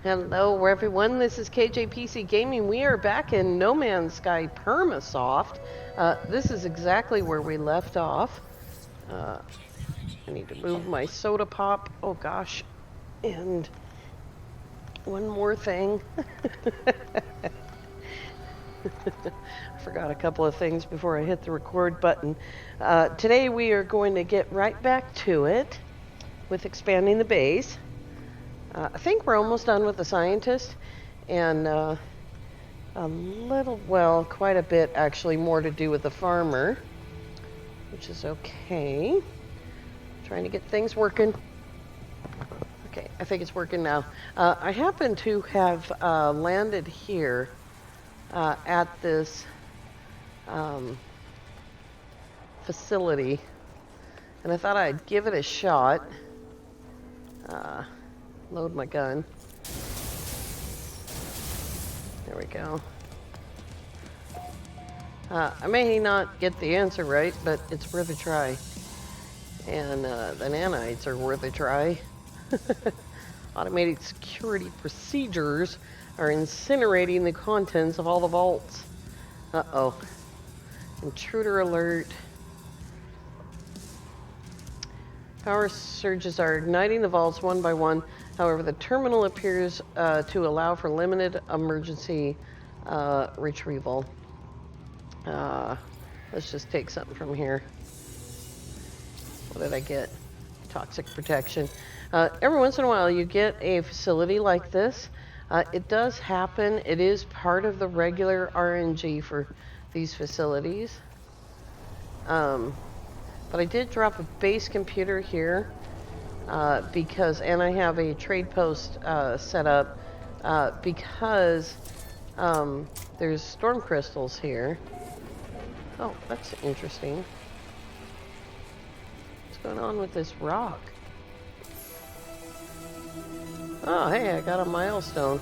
Hello everyone, this is KJPC Gaming. We are back in No Man's Sky Permasoft. This is exactly where we left off. I need to move my soda pop. Oh gosh. And one more thing. Forgot a couple of things before I hit the record button. Today we are going to get right back to it with expanding the base. I think we're almost done with the scientist, and a little, well, quite a bit actually more to do with the farmer, which is okay. Trying to get things working. Okay, I think it's working now. I happen to have landed here at this facility, and I thought I'd give it a shot. Load my gun. There we go. I may not get the answer right, but it's worth a try. And the nanites are worth a try. Automated security procedures are incinerating the contents of all the vaults. Uh-oh. Intruder alert. Power surges are igniting the vaults one by one. However, the terminal appears to allow for limited emergency retrieval. Let's just take something from here. What did I get? Toxic protection. Every once in a while you get a facility like this. It does happen. It is part of the regular RNG for these facilities. But I did drop a base computer here. Because, and I have a trade post set up because there's storm crystals here. Oh, that's interesting. What's going on with this rock? Oh, hey, I got a milestone.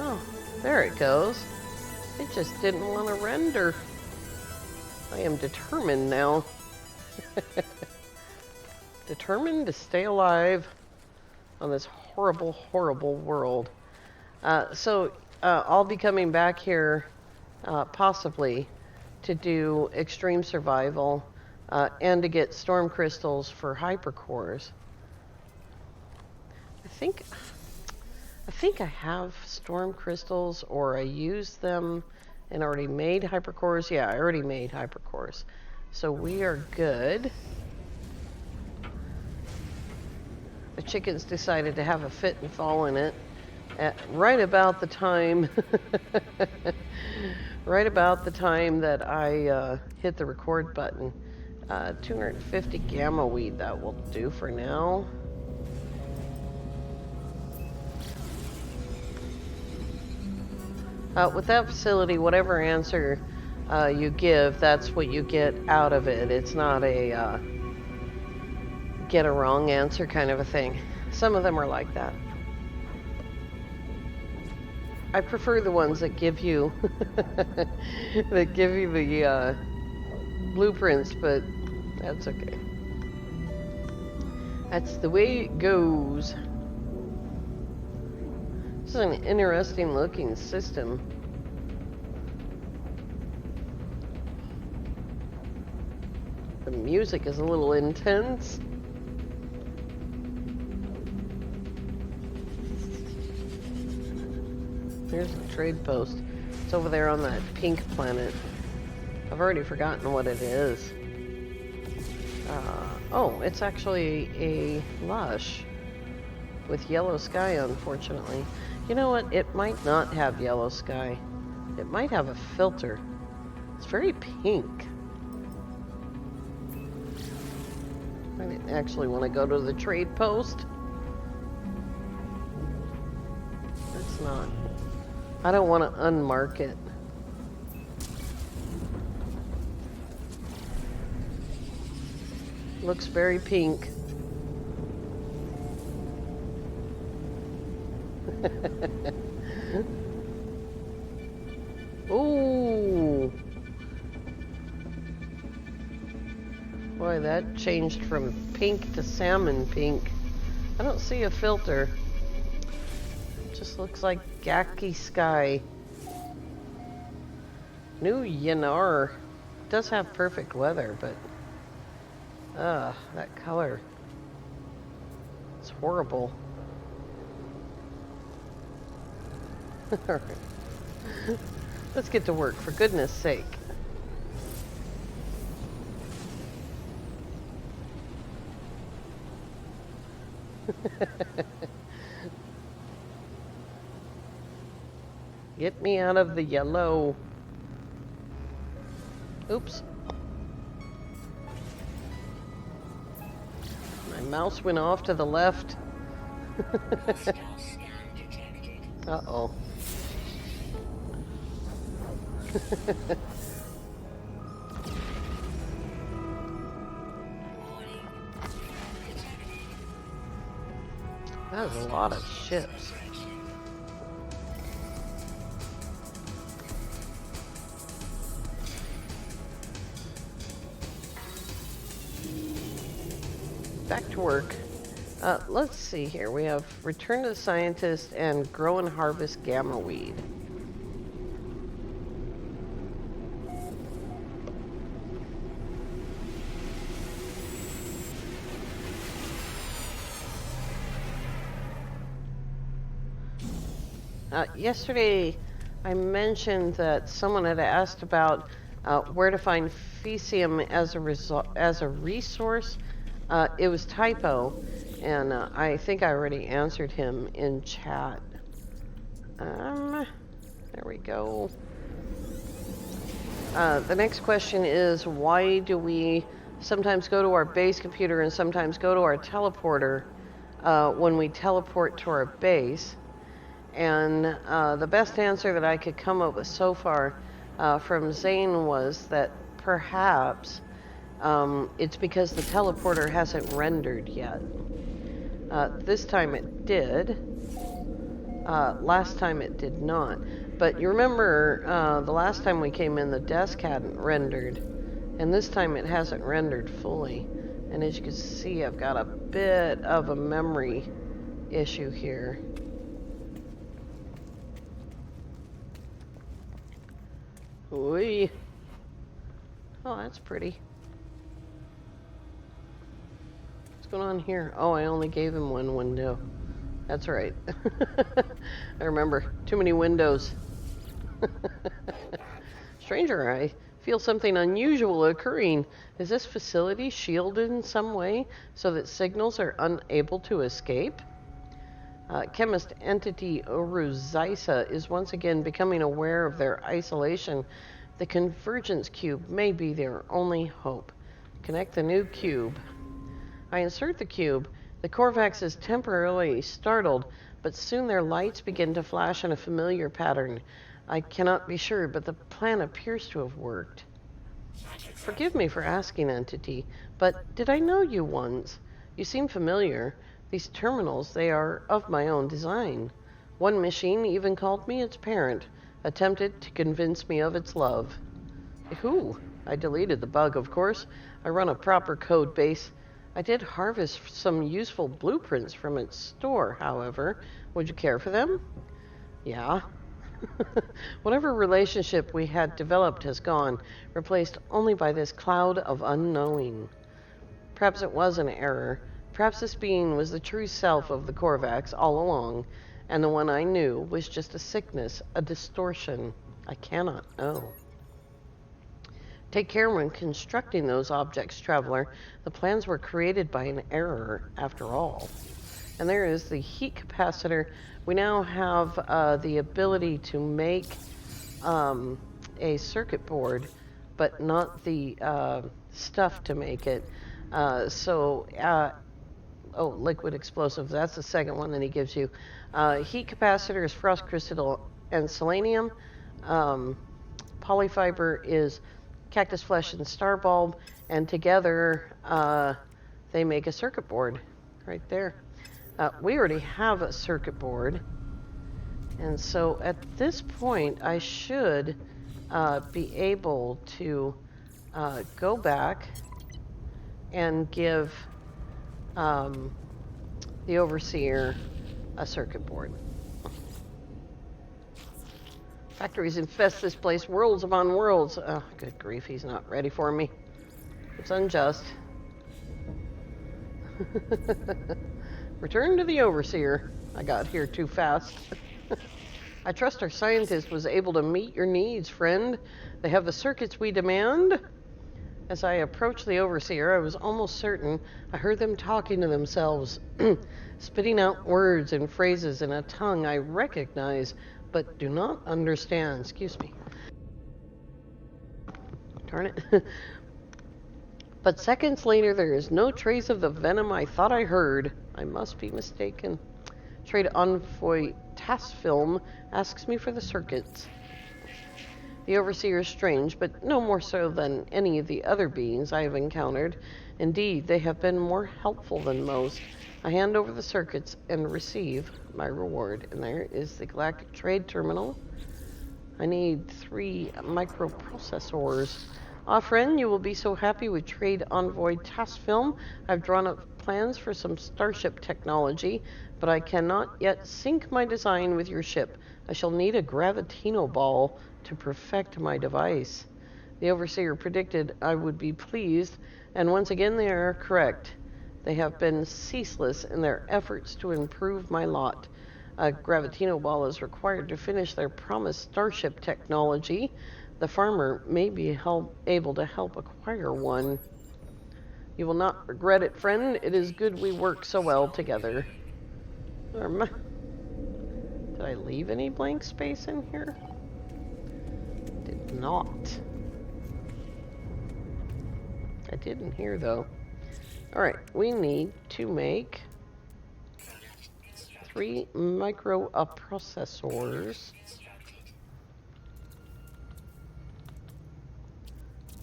Oh, there it goes. It just didn't want to render. I am determined now. Determined to stay alive on this horrible, horrible world. So I'll be coming back here possibly to do extreme survival and to get storm crystals for hypercores. I think I have storm crystals, or I used them and already made hypercores. Yeah, I already made hypercores. So we are good. The chickens decided to have a fit and fall in it at right about the time that I hit the record button. 250 gamma weed, that will do for now. With that facility, whatever answer you give, that's what you get out of it. It's not a get a wrong answer kind of a thing. Some of them are like that. I prefer the ones that give you the blueprints, but that's okay. That's the way it goes. This is an interesting looking system. The music is a little intense. There's the trade post. It's over there on that pink planet. I've already forgotten what it is. Oh, it's actually a lush with yellow sky, unfortunately. You know what? It might not have yellow sky. It might have a filter. It's very pink. I didn't actually want to go to the trade post. That's not... I don't want to unmark it. Looks very pink. Ooh. Boy, that changed from pink to salmon pink. I don't see a filter. Just looks like gacky sky. New Yanar does have perfect weather, but that color. It's horrible. Alright. Let's get to work, for goodness sake. Get me out of the yellow. Oops. My mouse went off to the left. Uh-oh. That is a lot of ships. Back to work. Let's see here. We have Return to the Scientist and Grow and Harvest Gamma Weed. Yesterday, I mentioned that someone had asked about where to find Fecium as a resource. It was typo, and I think I already answered him in chat. There we go. The next question is, why do we sometimes go to our base computer and sometimes go to our teleporter when we teleport to our base? And the best answer that I could come up with so far from Zane was that perhaps it's because the teleporter hasn't rendered yet. This time it did. Last time it did not. But you remember the last time we came in, the desk hadn't rendered. And this time it hasn't rendered fully. And as you can see, I've got a bit of a memory issue here. Ooh. Oh, that's pretty. What's going on here? Oh, I only gave him one window. That's right. I remember. Too many windows. Stranger, I feel something unusual occurring. Is this facility shielded in some way so that signals are unable to escape? Chemist entity Oruzaisa is once again becoming aware of their isolation. The Convergence Cube may be their only hope. Connect the new cube. I insert the cube. The Korvax is temporarily startled, but soon their lights begin to flash in a familiar pattern. I cannot be sure, but the plan appears to have worked. Forgive me for asking, Entity, but did I know you once? You seem familiar. These terminals, they are of my own design. One machine even called me its parent, attempted to convince me of its love. Who? I deleted the bug, of course. I run a proper code base. I did harvest some useful blueprints from its store, however. Would you care for them? Yeah. Whatever relationship we had developed has gone, replaced only by this cloud of unknowing. Perhaps it was an error. Perhaps this being was the true self of the Korvax all along, and the one I knew was just a sickness, a distortion. I cannot know. Take care when constructing those objects, Traveler. The plans were created by an error, after all. And there is the heat capacitor. We now have the ability to make a circuit board, but not the stuff to make it. Oh, liquid explosives. That's the second one that he gives you. Heat capacitor is frost crystal and selenium. Polyfiber is cactus flesh and star bulb, and together they make a circuit board right there. We already have a circuit board, and so at this point I should be able to go back and give the overseer a circuit board. Factories infest this place, worlds upon worlds. Oh, good grief, he's not ready for me. It's unjust. Return to the Overseer. I got here too fast. I trust our scientist was able to meet your needs, friend. They have the circuits we demand. As I approached the Overseer, I was almost certain I heard them talking to themselves, spitting out words and phrases in a tongue I recognize but do not understand. Excuse me. Darn it. But seconds later, there is no trace of the venom I thought I heard. I must be mistaken. Trade Envoy Task Film asks me for the circuits. The Overseer is strange, but no more so than any of the other beings I have encountered. Indeed, they have been more helpful than most. I hand over the circuits and receive my reward. And there is the Galactic Trade Terminal. I need 3 microprocessors. Ah, friend, you will be so happy with Trade Envoy Task Film. I've drawn up plans for some starship technology, but I cannot yet sync my design with your ship. I shall need a Gravitino ball to perfect my device. The Overseer predicted I would be pleased, and once again they are correct. They have been ceaseless in their efforts to improve my lot. A Gravitino ball is required to finish their promised starship technology. The farmer may be able to help acquire one. You will not regret it, friend. It is good we work so well together. Did I leave any blank space in here? Did not. I didn't hear, though. Alright, we need to make 3 microprocessors.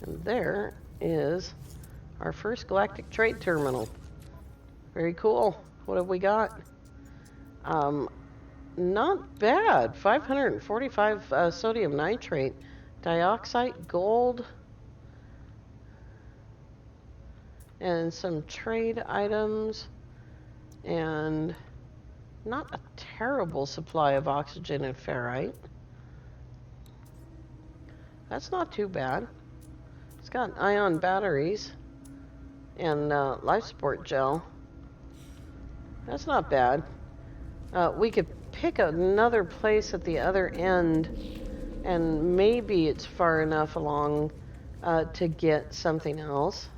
And there is our first Galactic Trade Terminal. Very cool. What have we got? Not bad. 545 sodium nitrate, dioxide, gold, and some trade items, and not a terrible supply of oxygen and ferrite. That's not too bad. It's got ion batteries and life support gel. That's not bad. We could pick another place at the other end, and maybe it's far enough along to get something else.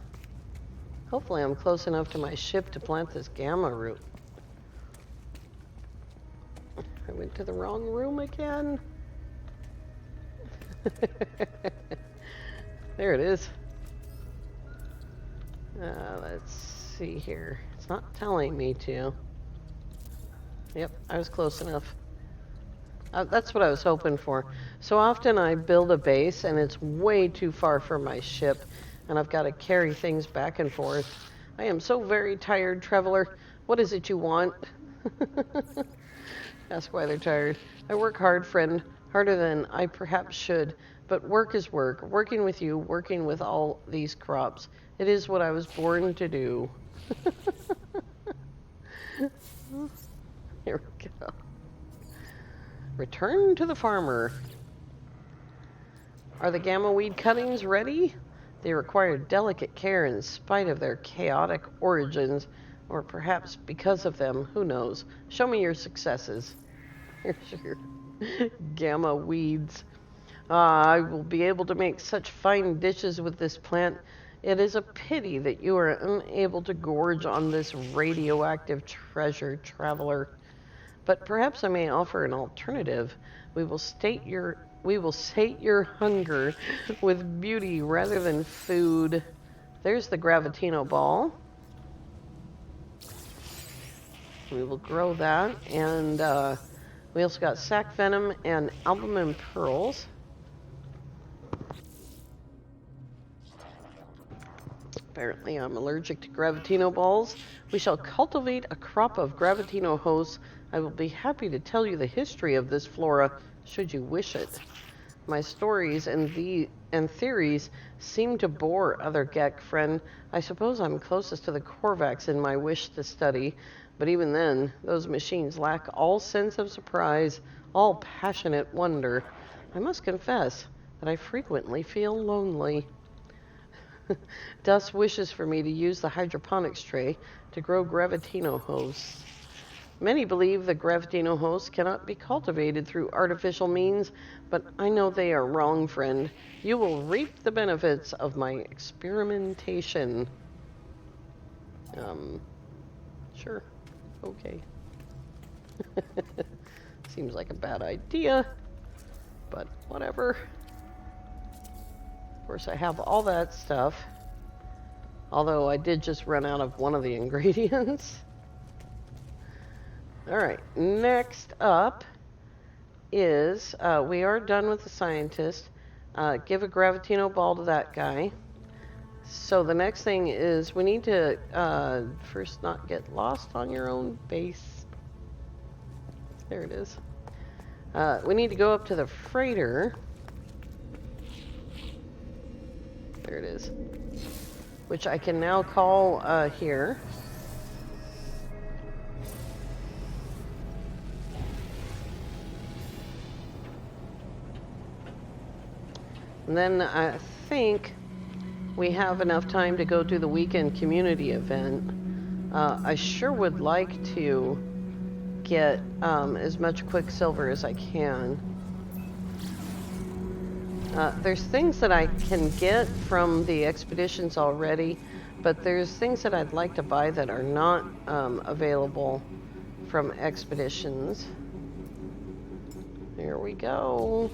Hopefully I'm close enough to my ship to plant this gamma root. I went to the wrong room again. There it is. Let's see here. It's not telling me to. Yep, I was close enough. That's what I was hoping for. So often I build a base and it's way too far from my ship, and I've got to carry things back and forth. I am so very tired, traveler. What is it you want? Ask why they're tired. I work hard, friend. Harder than I perhaps should. But work is work. Working with you, working with all these crops. It is what I was born to do. Here we go. Return to the farmer. Are the gamma weed cuttings ready? They require delicate care in spite of their chaotic origins, or perhaps because of them, who knows. Show me your successes. Here's your gamma weeds. I will be able to make such fine dishes with this plant. It is a pity that you are unable to gorge on this radioactive treasure, traveler. But perhaps I may offer an alternative. We will sate your hunger with beauty rather than food. There's the Gravitino ball. We will grow that, and we also got sac venom and albumin pearls. Apparently I'm allergic to Gravitino balls. We shall cultivate a crop of Gravatino Hosts. I will be happy to tell you the history of this flora, should you wish it. My stories and theories seem to bore other Gek friend. I suppose I'm closest to the Korvax in my wish to study, but even then, those machines lack all sense of surprise, all passionate wonder. I must confess that I frequently feel lonely. Dust wishes for me to use the hydroponics tray to grow Gravitino hosts. Many believe that Gravatino hosts cannot be cultivated through artificial means, but I know they are wrong, friend. You will reap the benefits of my experimentation. Sure. Okay. Seems like a bad idea, but whatever. Of course, I have all that stuff, although I did just run out of one of the ingredients. Alright, next up is, we are done with the scientist. Give a Gravitino ball to that guy. So the next thing is we need to first not get lost on your own base. There it is. We need to go up to the freighter. There it is. Which I can now call here. And then I think we have enough time to go do the weekend community event. I sure would like to get as much Quicksilver as I can. There's things that I can get from the expeditions already, but there's things that I'd like to buy that are not available from expeditions. There we go.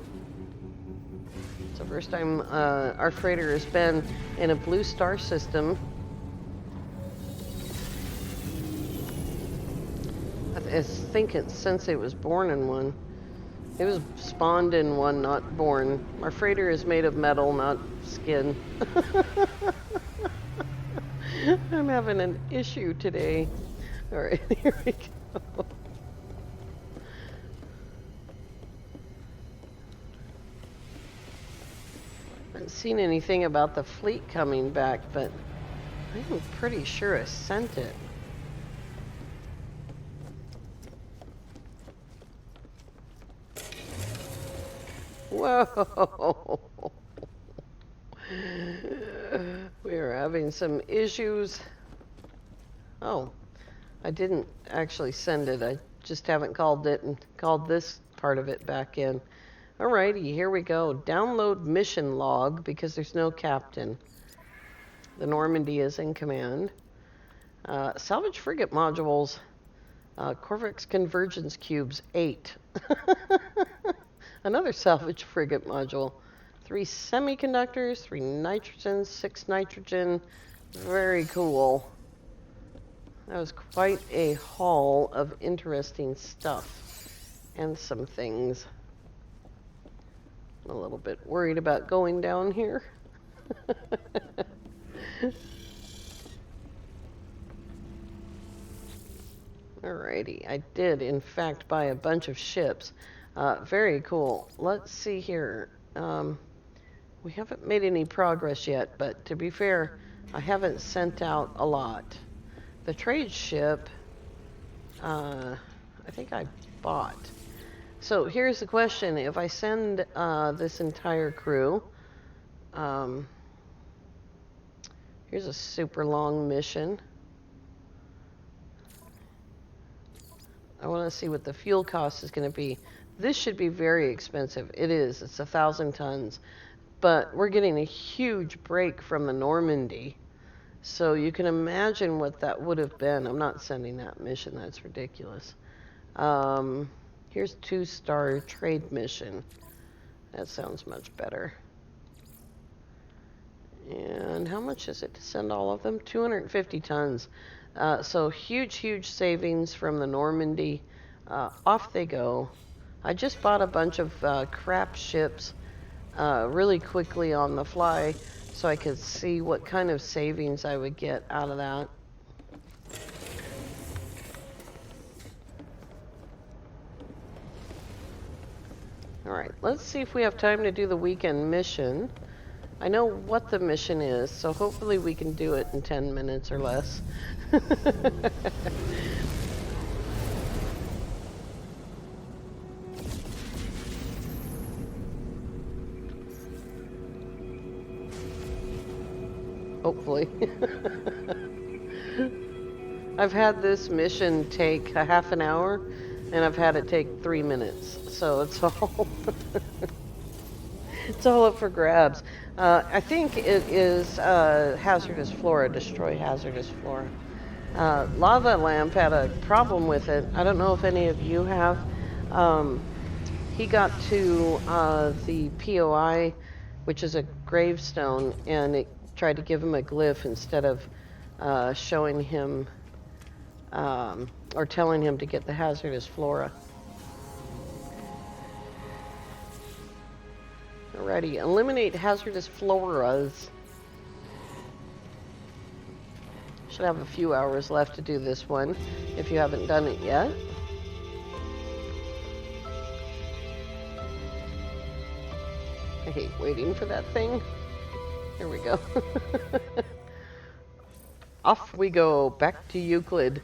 It's the first time our freighter has been in a blue star system. I think it's since it was born in one. It was spawned in one, not born. Our freighter is made of metal, not skin. I'm having an issue today. Alright, here we go. I haven't seen anything about the fleet coming back, but I'm pretty sure I sent it. Whoa! We are having some issues. Oh, I didn't actually send it. I just haven't called it and called this part of it back in. Alrighty, here we go. Download mission log because there's no captain. The Normandy is in command. Salvage frigate modules. Corvex Convergence Cubes 8. Another salvage frigate module. 3 semiconductors, 3 nitrogen, 6 nitrogen. Very cool. That was quite a haul of interesting stuff. And some things. I'm a little bit worried about going down here. Alrighty, I did in fact buy a bunch of ships. Very cool. Let's see here. We haven't made any progress yet, but to be fair, I haven't sent out a lot. The trade ship, I think I bought. So here's the question. If I send this entire crew, here's a super long mission. I want to see what the fuel cost is going to be. This should be very expensive. It is. It's 1,000 tons. But we're getting a huge break from the Normandy. So you can imagine what that would have been. I'm not sending that mission. That's ridiculous. Here's 2-star trade mission. That sounds much better. And how much is it to send all of them? 250 tons. So huge savings from the Normandy. Off they go. I just bought a bunch of crap ships really quickly on the fly so I could see what kind of savings I would get out of that. Alright, let's see if we have time to do the weekend mission. I know what the mission is, so hopefully we can do it in 10 minutes or less. hopefully. I've had this mission take a half an hour, and I've had it take 3 minutes, so it's all it's all up for grabs. I think it is hazardous flora, destroy hazardous flora. Lava Lamp had a problem with it. I don't know if any of you have. Um, he got to the POI, which is a gravestone, and it tried to give him a glyph instead of showing him or telling him to get the hazardous flora. Alrighty, eliminate hazardous floras. Should have a few hours left to do this one if you haven't done it yet. I hate waiting for that thing. Here we go. Off we go, back to Euclid.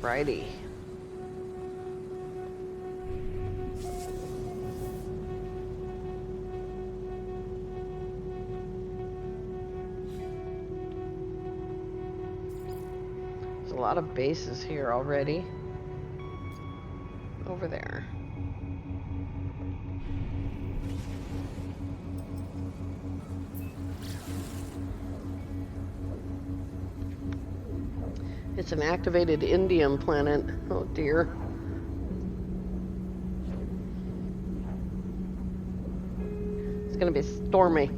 Alrighty. There's a lot of bases here already. Over there. It's an activated indium planet. Oh dear. It's gonna be stormy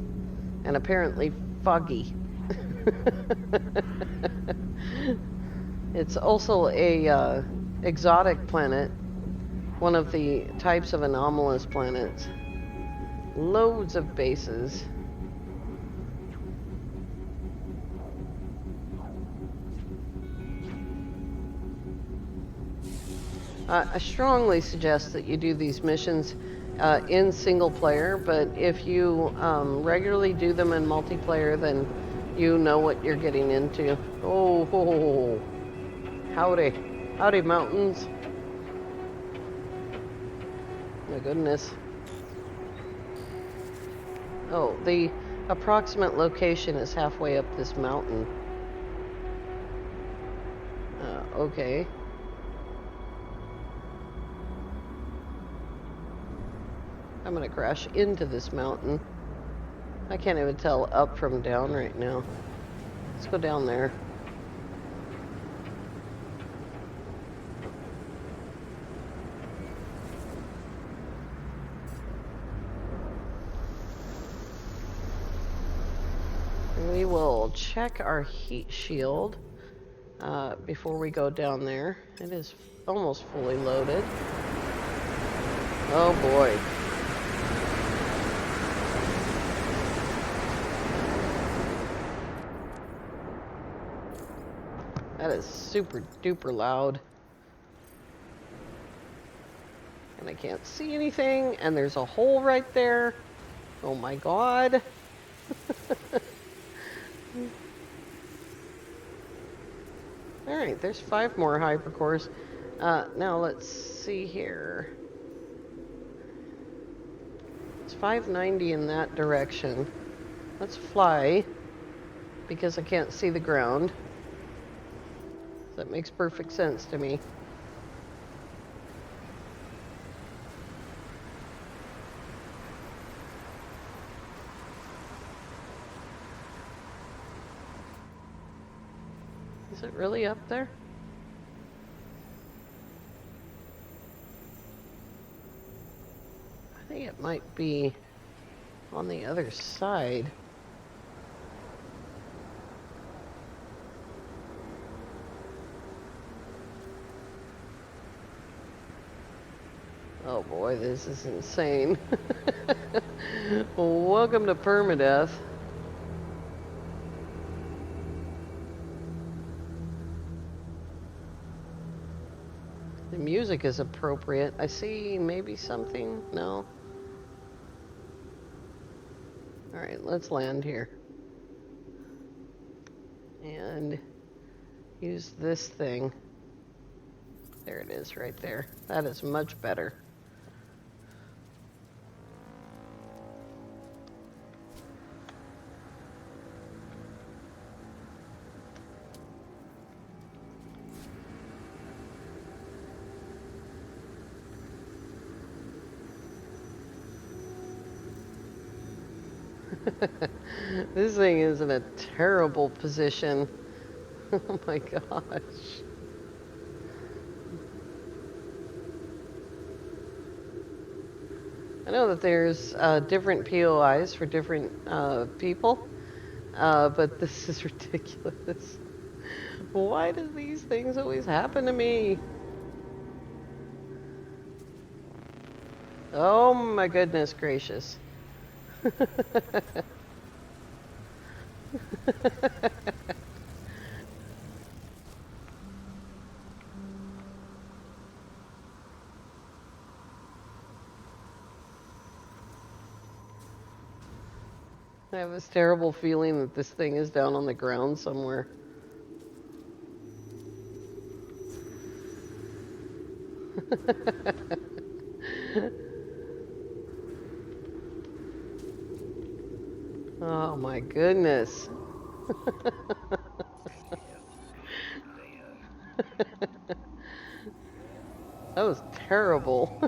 and apparently foggy. It's also a exotic planet, one of the types of anomalous planets. Loads of bases. I strongly suggest that you do these missions in single player, but if you regularly do them in multiplayer, then you know what you're getting into. Oh, howdy. Howdy, mountains. My goodness. Oh, the approximate location is halfway up this mountain. Okay. I'm gonna crash into this mountain. I can't even tell up from down right now. Let's go down there. We will check our heat shield before we go down there. It is almost fully loaded. Oh boy. That is super duper loud. And I can't see anything, and there's a hole right there. Oh my god. Alright, there's 5 more hypercores. Now let's see here. It's 590 in that direction. Let's fly, because I can't see the ground. That makes perfect sense to me. Is it really up there? I think it might be on the other side. Oh boy, this is insane. Welcome to permadeath. The music is appropriate. I see maybe something. No. Alright, let's land here. And use this thing. There it is, right there. That is much better. This thing is in a terrible position. Oh my gosh. I know that there's different POIs for different people, but this is ridiculous. Why do these things always happen to me? Oh my goodness gracious. I have this terrible feeling that this thing is down on the ground somewhere. Oh my goodness. That was terrible.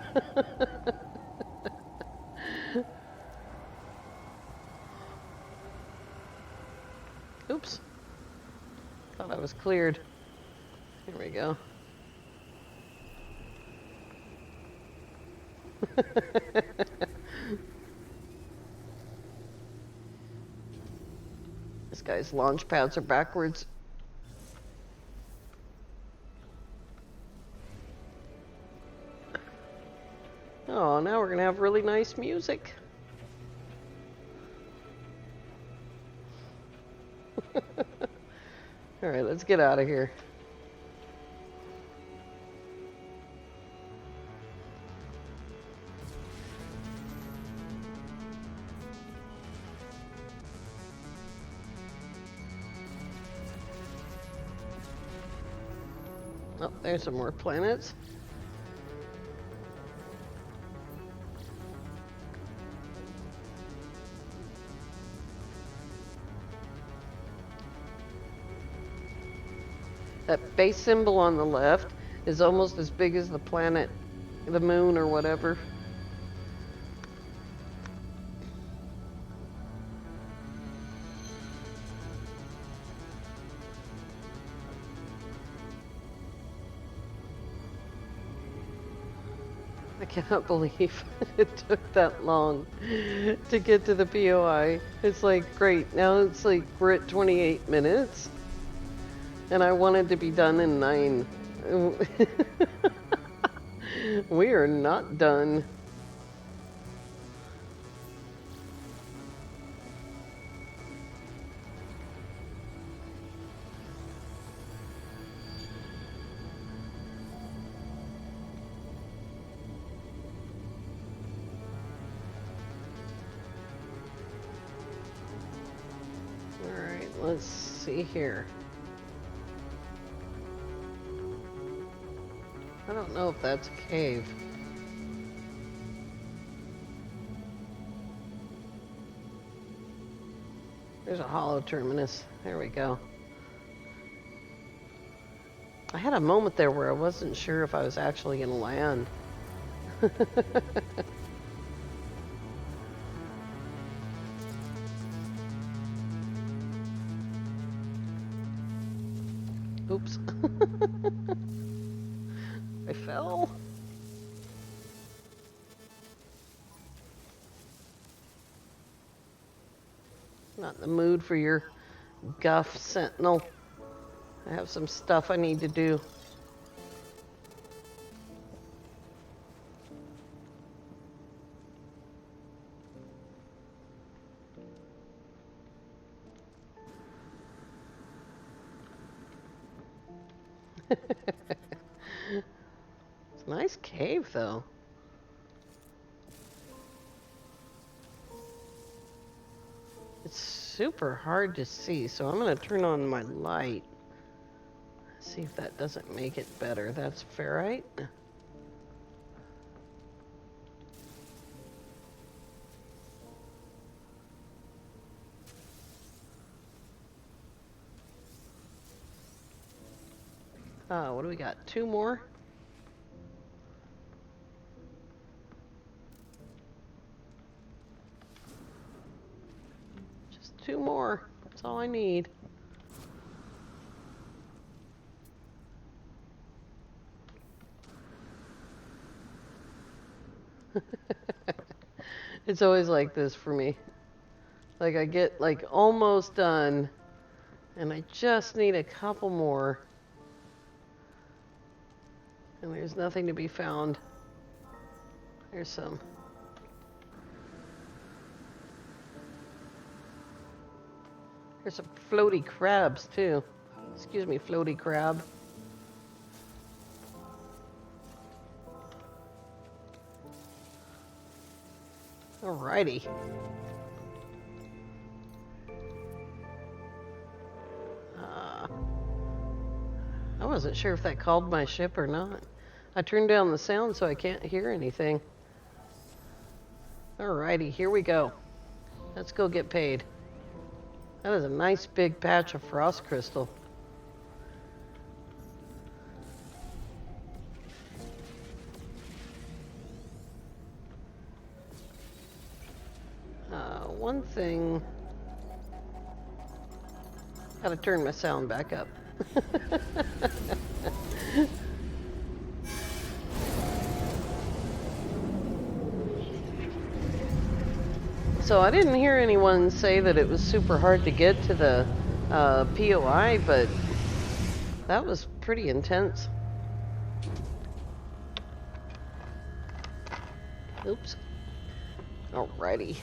Oops. Thought I was cleared. Here we go. This guy's launch pads are backwards. Oh, now we're gonna have really nice music. All right, let's get out of here. Oh, there's some more planets. That base symbol on the left is almost as big as the planet, the moon or whatever. I cannot believe it took that long to get to the POI. It's like, great, now it's like we're at 28 minutes. And I wanted to be done in 9. We are not done. All right, let's see here. I don't know if that's a cave. There's a hollow terminus. There we go. I had a moment there where I wasn't sure if I was actually going to land. Oops. I fell. Not in the mood for your guff, Sentinel. I have some stuff I need to do. It's a nice cave, though. It's super hard to see, so I'm going to turn on my light. See if that doesn't make it better. That's ferrite. What do we got? 2 more? Just 2 more. That's all I need. It's always like this for me. Like I get like almost done and I just need a couple more. And there's nothing to be found. There's some. There's some floaty crabs too. Excuse me, floaty crab. Alrighty. I wasn't sure if that called my ship or not. I turned down the sound so I can't hear anything. Alrighty, here we go. Let's go get paid. That is a nice big patch of frost crystal. One thing, gotta turn my sound back up. So I didn't hear anyone say that it was super hard to get to the POI, but that was pretty intense. Oops. Alrighty.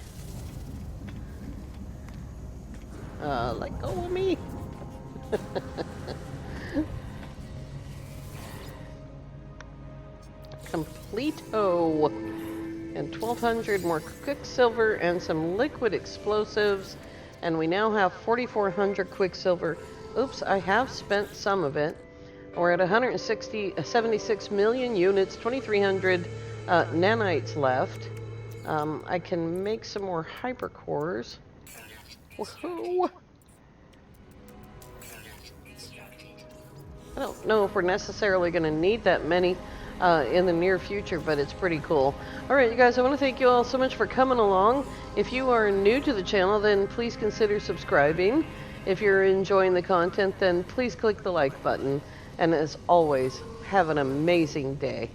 Let go of me. Completo. And 1,200 more quicksilver and some liquid explosives. And we now have 4,400 quicksilver. Oops, I have spent some of it. We're at 76 million units, 2,300 nanites left. I can make some more hypercores. Woohoo! I don't know if we're necessarily going to need that many in the near future, but it's pretty cool. Alright, you guys, I want to thank you all so much for coming along. If you are new to the channel, then please consider subscribing. If you're enjoying the content, then please click the like button. And as always, have an amazing day.